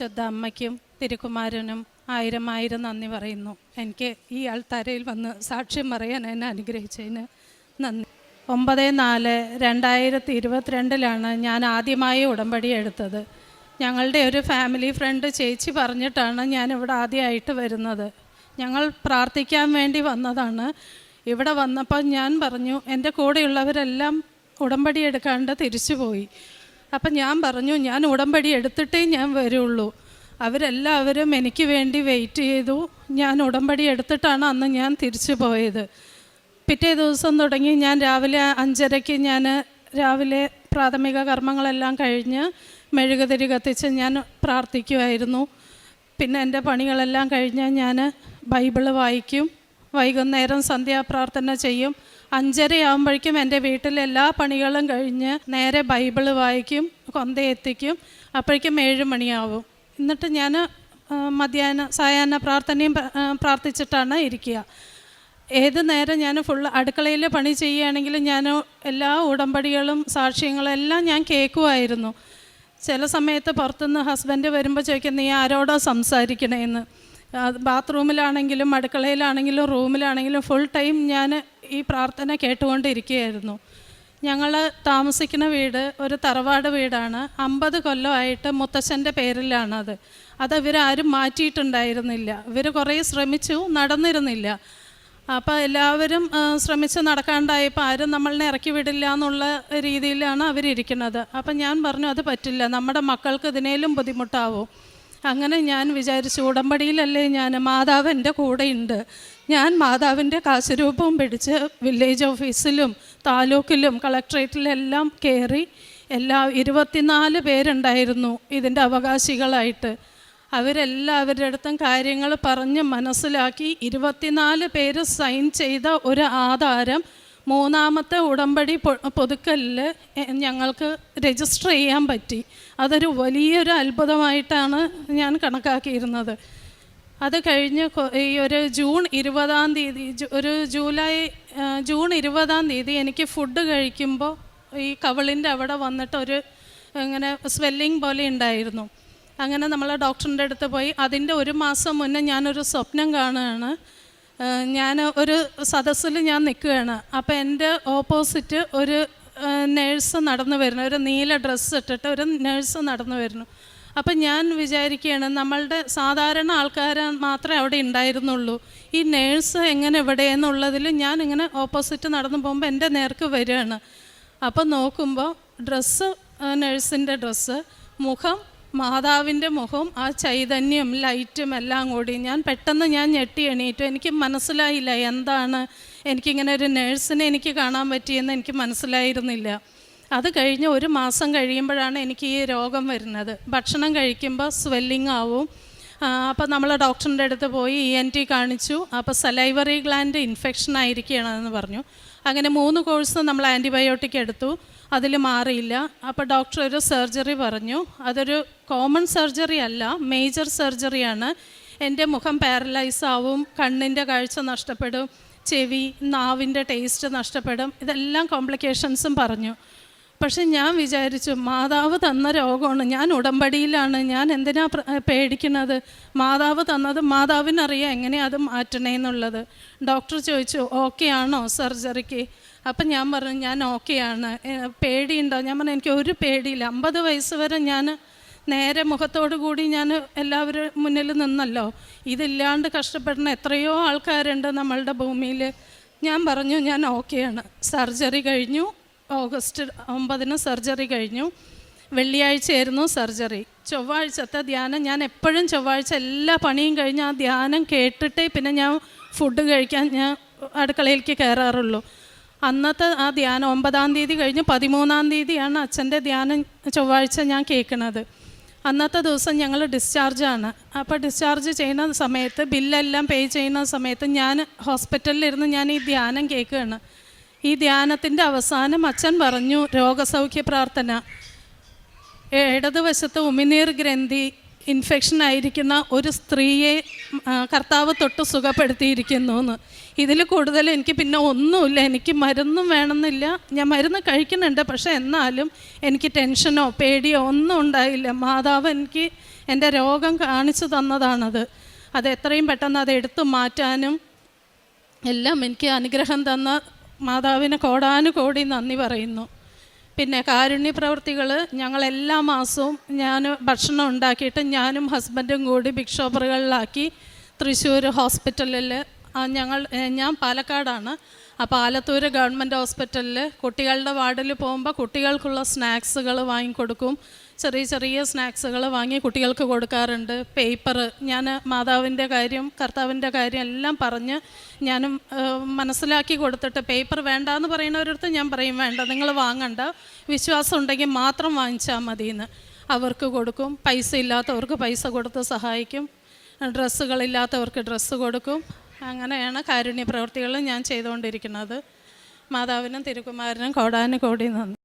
ശുദ്ധ അമ്മയ്ക്കും തിരുക്കുമാരനും ആയിരം ആയിരം നന്ദി പറയുന്നു. എനിക്ക് ഈ ആൾത്താരയിൽ വന്ന് സാക്ഷ്യം പറയാൻ എന്നെ അനുഗ്രഹിച്ചതിന് നന്ദി. 9/4/2022 ഞാൻ ആദ്യമായി ഉടമ്പടി എടുത്തത്. ഞങ്ങളുടെ ഒരു ഫാമിലി ഫ്രണ്ട് ചേച്ചി പറഞ്ഞിട്ടാണ് ഞാനിവിടെ ആദ്യമായിട്ട് വരുന്നത്. ഞങ്ങൾ പ്രാർത്ഥിക്കാൻ വേണ്ടി വന്നതാണ്. ഇവിടെ വന്നപ്പോൾ ഞാൻ പറഞ്ഞു, എൻ്റെ കൂടെയുള്ളവരെല്ലാം ഉടമ്പടി എടുക്കാണ്ട് തിരിച്ചു പോയി. അപ്പം ഞാൻ പറഞ്ഞു, ഞാൻ ഉടമ്പടി എടുത്തിട്ടേ ഞാൻ വരുള്ളൂ. അവരെല്ലാവരും എനിക്ക് വേണ്ടി വെയിറ്റ് ചെയ്തു. ഞാൻ ഉടമ്പടി എടുത്തിട്ടാണ് അന്ന് ഞാൻ തിരിച്ചു പോയത്. പിറ്റേ ദിവസം തുടങ്ങി ഞാൻ രാവിലെ 5:30-ക്ക് ഞാൻ രാവിലെ പ്രാഥമിക കർമ്മങ്ങളെല്ലാം കഴിഞ്ഞ് മെഴുകുതിരി കത്തിച്ച് ഞാൻ പ്രാർത്ഥിക്കുമായിരുന്നു. പിന്നെ എൻ്റെ പണികളെല്ലാം കഴിഞ്ഞ് ഞാൻ ബൈബിള് വായിക്കും. വൈകുന്നേരം സന്ധ്യാപ്രാർത്ഥന ചെയ്യും. 5:30 എൻ്റെ വീട്ടിലെ എല്ലാ പണികളും കഴിഞ്ഞ് നേരെ ബൈബിള് വായിക്കും, കൊന്തയെത്തിക്കും. അപ്പോഴേക്കും 7 മണിയാവും. എന്നിട്ട് ഞാൻ സായാഹ്ന പ്രാർത്ഥനയും പ്രാർത്ഥിച്ചിട്ടാണ് ഇരിക്കുക. ഏത് നേരം ഞാൻ ഫുൾ അടുക്കളയിൽ പണി ചെയ്യുകയാണെങ്കിൽ ഞാൻ എല്ലാ ഉടമ്പടികളും സാക്ഷ്യങ്ങളും എല്ലാം ഞാൻ കേൾക്കുമായിരുന്നു. ചില സമയത്ത് പുറത്തുനിന്ന് ഹസ്ബൻഡ് വരുമ്പോൾ ചോദിക്കും, നീ ആരോടോ സംസാരിക്കണേന്ന്. ബാത്റൂമിലാണെങ്കിലും അടുക്കളയിലാണെങ്കിലും റൂമിലാണെങ്കിലും ഫുൾ ടൈം ഞാൻ ഈ പ്രാർത്ഥന കേട്ടുകൊണ്ടിരിക്കുകയായിരുന്നു. ഞങ്ങൾ താമസിക്കുന്ന വീട് ഒരു തറവാട് വീടാണ്. 50 കൊല്ലമായിട്ട് മുത്തശ്ശൻ്റെ പേരിലാണത്. ഇവരാരും മാറ്റിയിട്ടുണ്ടായിരുന്നില്ല. ഇവർ കുറേ ശ്രമിച്ചു, നടന്നിരുന്നില്ല. അപ്പോൾ എല്ലാവരും ശ്രമിച്ച് നടക്കാണ്ടായപ്പോൾ ആരും നമ്മളെ ഇറക്കി വിടില്ല എന്നുള്ള രീതിയിലാണ് അവരിയ്ക്കുന്നത്. അപ്പം ഞാൻ പറഞ്ഞു, അത് പറ്റില്ല, നമ്മുടെ മക്കൾക്ക് ഇതിനേലും ബുദ്ധിമുട്ടാവും. അങ്ങനെ ഞാൻ വിചാരിച്ചു, ഉടമ്പടിയിലല്ലേ ഞാൻ, മാതാവ് എൻ്റെ കൂടെയുണ്ട്. ഞാൻ മാതാവിൻ്റെ കാശുരൂപവും പിടിച്ച് വില്ലേജ് ഓഫീസിലും താലൂക്കിലും കളക്ട്രേറ്റിലെല്ലാം കയറി. 24 പേരുണ്ടായിരുന്നു ഇതിൻ്റെ അവകാശികളായിട്ട്. അവരെല്ലാവരുടെ അടുത്തും കാര്യങ്ങൾ പറഞ്ഞ് മനസ്സിലാക്കി 24 പേര് സൈൻ ചെയ്ത ഒരു ആധാരം 3ാമത്തെ ഉടമ്പടി പുതുക്കലിൽ ഞങ്ങൾക്ക് രജിസ്റ്റർ ചെയ്യാൻ പറ്റി. അതൊരു വലിയൊരു അത്ഭുതമായിട്ടാണ് ഞാൻ കണക്കാക്കിയിരുന്നത്. അത് കഴിഞ്ഞ് ഈ ഒരു ജൂൺ 20-ാം തീയതി ജൂൺ 20-ാം തീയതി എനിക്ക് ഫുഡ് കഴിക്കുമ്പോൾ ഈ കവിളിൻ്റെ അവിടെ വന്നിട്ട് ഇങ്ങനെ സ്വെല്ലിങ് പോലെ ഉണ്ടായിരുന്നു. അങ്ങനെ നമ്മൾ ഡോക്ടറിൻ്റെ അടുത്ത് പോയി. അതിൻ്റെ 1 മാസം മുന്നേ ഞാനൊരു സ്വപ്നം കാണുകയാണ്. ഞാൻ ഒരു സദസ്സിൽ ഞാൻ നിൽക്കുകയാണ്. അപ്പോൾ എൻ്റെ ഓപ്പോസിറ്റ് ഒരു നേഴ്സ് നടന്നു വരുന്നു. ഒരു നീല ഡ്രസ്സ് ഇട്ടിട്ട് ഒരു നേഴ്സ് നടന്നു വരുന്നു. അപ്പം ഞാൻ വിചാരിക്കുകയാണ്, നമ്മളുടെ സാധാരണ ആൾക്കാർ മാത്രമേ അവിടെ ഉണ്ടായിരുന്നുള്ളൂ. ഈ നേഴ്സ് എങ്ങനെ എവിടെയെന്നുള്ളതിൽ ഞാനിങ്ങനെ ഓപ്പോസിറ്റ് നടന്നു പോകുമ്പോൾ എൻ്റെ നേർക്ക് വരികയാണ്. അപ്പം നോക്കുമ്പോൾ ഡ്രസ്സ് നേഴ്സിൻ്റെ ഡ്രസ്സ്, മുഖം മാതാവിൻ്റെ മുഖം, ആ ചൈതന്യം ലൈറ്റും എല്ലാം കൂടി ഞാൻ പെട്ടെന്ന് ഞെട്ടി എണീറ്റു. എനിക്ക് മനസ്സിലായില്ല എന്താണ് എനിക്കിങ്ങനെ ഒരു നേഴ്സിനെ എനിക്ക് കാണാൻ പറ്റിയെന്ന് എനിക്ക് മനസ്സിലായിരുന്നില്ല. അത് കഴിഞ്ഞ് 1 മാസം കഴിയുമ്പോഴാണ് എനിക്ക് ഈ രോഗം വരുന്നത്. ഭക്ഷണം കഴിക്കുമ്പോൾ സ്വെല്ലിങ് ആവും. അപ്പോൾ നമ്മൾ ഡോക്ടറിൻ്റെ അടുത്ത് പോയി ENT കാണിച്ചു. അപ്പോൾ സലൈവറി ഗ്ലാൻഡ് ഇൻഫെക്ഷൻ ആയിരിക്കുകയാണെന്ന് പറഞ്ഞു. അങ്ങനെ 3 കോഴ്സ് നമ്മൾ ആൻറ്റിബയോട്ടിക് എടുത്തു. അതിൽ മാറിയില്ല. അപ്പോൾ ഡോക്ടർ ഒരു സർജറി പറഞ്ഞു. അതൊരു കോമൺ സർജറി അല്ല, മേജർ സർജറിയാണ്. എൻ്റെ മുഖം പാരലൈസ് ആവും, കണ്ണിൻ്റെ കാഴ്ച നഷ്ടപ്പെടും, ചെവി, നാവിൻ്റെ ടേസ്റ്റ് നഷ്ടപ്പെടും. ഇതെല്ലാം കോംപ്ലിക്കേഷൻസും പറഞ്ഞു. പക്ഷെ ഞാൻ വിചാരിച്ചു, മാതാവ് തന്ന രോഗമാണ്, ഞാൻ ഉടമ്പടിയിലാണ്, ഞാൻ എന്തിനാ പേടിക്കുന്നത്? മാതാവ് തന്നത് മാതാവിനറിയാം എങ്ങനെയാണ് അത് മാറ്റണേന്നുള്ളത്. ഡോക്ടർ ചോദിച്ചു, ഓക്കെ ആണോ സർജറിക്ക്? അപ്പം ഞാൻ പറഞ്ഞു, ഞാൻ ഓക്കെയാണ്. പേടിയുണ്ടോ? ഞാൻ പറഞ്ഞു, എനിക്ക് ഒരു പേടിയില്ല. 50 വയസ്സ് വരെ ഞാൻ നേരെ മുഖത്തോടു കൂടി ഞാൻ എല്ലാവരും മുന്നിൽ നിന്നല്ലോ. ഇതില്ലാണ്ട് കഷ്ടപ്പെടുന്ന എത്രയോ ആൾക്കാരുണ്ട് നമ്മളുടെ ഭൂമിയിൽ. ഞാൻ പറഞ്ഞു, ഞാൻ ഓക്കെയാണ്. സർജറി കഴിഞ്ഞു. ഓഗസ്റ്റ് 9 സർജറി കഴിഞ്ഞു. വെള്ളിയാഴ്ചയായിരുന്നു സർജറി. ചൊവ്വാഴ്ചത്തെ ധ്യാനം, ഞാൻ എപ്പോഴും ചൊവ്വാഴ്ച എല്ലാ പണിയും കഴിഞ്ഞ് ആ ധ്യാനം കേട്ടിട്ടേ പിന്നെ ഞാൻ ഫുഡ് കഴിക്കാൻ ഞാൻ അടുക്കളയിലേക്ക് കയറാറുള്ളൂ. അന്നത്തെ ആ ധ്യാനം 9-ാം തീയതി കഴിഞ്ഞ് 13-ാം തീയതിയാണ് അച്ഛൻ്റെ ധ്യാനം ചൊവ്വാഴ്ച ഞാൻ കേൾക്കുന്നത്. അന്നത്തെ ദിവസം ഞങ്ങൾ ഡിസ്ചാർജാണ്. അപ്പോൾ ഡിസ്ചാർജ് ചെയ്യുന്ന സമയത്ത് ബില്ലെല്ലാം പേ ചെയ്യുന്ന സമയത്ത് ഞാൻ ഹോസ്പിറ്റലിലിരുന്ന് ഞാൻ ഈ ധ്യാനം കേൾക്കുകയാണ്. ഈ ധ്യാനത്തിൻ്റെ അവസാനം അച്ഛൻ പറഞ്ഞു, രോഗസൗഖ്യ പ്രാർത്ഥന. ഇടതുവശത്ത് ഉമിനീർ ഗ്രന്ഥി ഇൻഫെക്ഷൻ ആയിരിക്കുന്ന ഒരു സ്ത്രീയെ കർത്താവ് തൊട്ട് സുഖപ്പെടുത്തിയിരിക്കുന്നു എന്ന്. ഇതിൽ കൂടുതൽ എനിക്ക് പിന്നെ ഒന്നുമില്ല. എനിക്ക് മരുന്നും വേണമെന്നില്ല. ഞാൻ മരുന്ന് കഴിക്കുന്നുണ്ട്, പക്ഷേ എന്നാലും എനിക്ക് ടെൻഷനോ പേടിയോ ഒന്നും ഉണ്ടായില്ല. മാതാവ് എനിക്ക് എൻ്റെ രോഗം കാണിച്ചു തന്നതാണത്. അത് എത്രയും പെട്ടെന്ന് അത് എടുത്തു മാറ്റാനും എല്ലാം എനിക്ക് അനുഗ്രഹം തന്ന മാതാവിന് കോടാനുകോടി നന്ദി പറയുന്നു. പിന്നെ കാരുണ്യ പ്രവൃത്തികൾ ഞങ്ങളെല്ലാ മാസവും ഞാൻ ഭക്ഷണം ഉണ്ടാക്കിയിട്ട് ഞാനും ഹസ്ബൻഡും കൂടി ബിഗ് ഷോപ്പറുകളിലാക്കി തൃശ്ശൂർ ഹോസ്പിറ്റലിൽ ഞാൻ പാലക്കാടാണ്. അപ്പോൾ ആലത്തൂർ ഗവൺമെൻറ് ഹോസ്പിറ്റലിൽ കുട്ടികളുടെ വാർഡിൽ പോകുമ്പോൾ കുട്ടികൾക്കുള്ള സ്നാക്സുകൾ വാങ്ങിക്കൊടുക്കും. ചെറിയ ചെറിയ സ്നാക്സുകൾ വാങ്ങി കുട്ടികൾക്ക് കൊടുക്കാറുണ്ട്. പേപ്പർ ഞാൻ മാതാവിൻ്റെ കാര്യം കർത്താവിൻ്റെ കാര്യം എല്ലാം പറഞ്ഞ് ഞാനും മനസ്സിലാക്കി കൊടുത്തിട്ട്, പേപ്പർ വേണ്ടാന്ന് പറയുന്നവരടുത്ത് ഞാൻ പറയും വേണ്ട, നിങ്ങൾ വാങ്ങണ്ട, വിശ്വാസം ഉണ്ടെങ്കിൽ മാത്രം വാങ്ങിച്ചാൽ മതിയെന്ന് അവർക്ക് കൊടുക്കും. പൈസ ഇല്ലാത്തവർക്ക് പൈസ കൊടുത്ത് സഹായിക്കും, ഡ്രസ്സുകളില്ലാത്തവർക്ക് ഡ്രസ്സ് കൊടുക്കും. അങ്ങനെയാണ് കാരുണ്യ പ്രവൃത്തികൾ ഞാൻ ചെയ്തുകൊണ്ടിരിക്കുന്നത്. മാതാവിനും തിരുക്കുമാരനും കോടാനുകോടി നന്ദി.